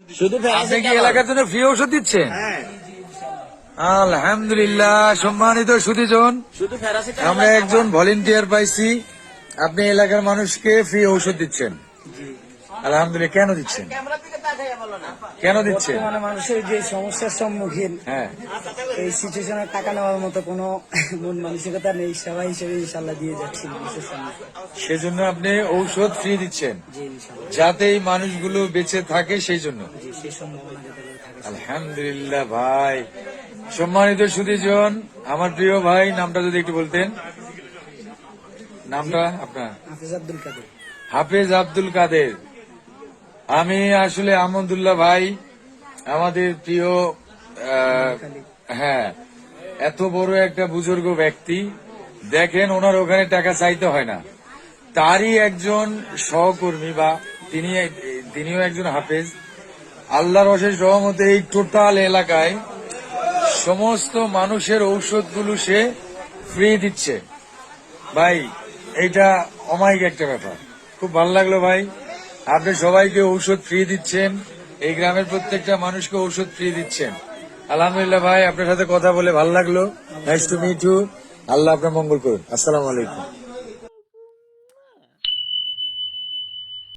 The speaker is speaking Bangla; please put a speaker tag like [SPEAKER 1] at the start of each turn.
[SPEAKER 1] শুধু
[SPEAKER 2] আপনি কি এলাকার জন্য ফ্রি ঔষধ দিচ্ছেন?
[SPEAKER 1] হ্যাঁ,
[SPEAKER 2] আলহামদুলিল্লাহ। সম্মানিত সুধীজন,
[SPEAKER 1] শুধু প্যারাসিটামল।
[SPEAKER 2] আমরা একজন ভলেন্টিয়ার পাইছি, আপনি এলাকার মানুষকে ফ্রি ঔষধ দিচ্ছেন। আলহামদুলিল্লাহ। কেন দিচ্ছেন? কেন দিচ্ছেন?
[SPEAKER 3] বর্তমানে মানুষের যে সমস্যার সম্মুখীন,
[SPEAKER 2] হ্যাঁ,
[SPEAKER 3] এই সিচুয়েশনে টাকা নেওয়ার মতো কোনো মন মানসিকতা নেই, সেবা হিসেবে ইনশাল্লাহ দিয়ে যাচ্ছি মানুষের সামনে।
[SPEAKER 2] সেজন্য আপনি ঔষধ ফ্রি দিচ্ছেন
[SPEAKER 3] জি ইনশাল্লাহ,
[SPEAKER 2] যাতে এই মানুষগুলো বেঁচে থাকে, সেই জন্য।
[SPEAKER 3] জি সেই সম্ভাবনা যাতে করে থাকে।
[SPEAKER 2] আলহামদুলিল্লাহ ভাই। সম্মানিত সুধীজন, আমার প্রিয় ভাই, নামটা যদি একটু বলতেন। নামটা আপনার?
[SPEAKER 3] হাফিজ আব্দুল কাদের।
[SPEAKER 2] হাফেজ আব্দুল কাদের। আমি আসলে আহমদুল্লাহ ভাই, আমাদের প্রিয় হ্যাঁ, এত বড় একটা বুজুর্গ ব্যক্তি, দেখেন ওনার ওখানে টাকা চাইতে হয় না, তারই একজন সহকর্মী বা তিনিও একজন হাফেজ। আল্লাহর অশেষ রহমতে এই টোটাল এলাকায় সমস্ত মানুষের ঔষধগুলো সে ফ্রি দিচ্ছে। ভাই, এইটা অমায়িক একটা ব্যাপার, খুব ভালো লাগলো ভাই। আপনি সবাইকে ঔষধ ফ্রি দিচ্ছেন, এই গ্রামের প্রত্যেকটা মানুষকে ঔষধ ফ্রি দিচ্ছেন। আলহামদুলিল্লাহ ভাই, আপনার সাথে কথা বলে ভালো লাগলো। Nice to meet you. আল্লাহ আপনার মঙ্গল করুন। আসসালামু আলাইকুম।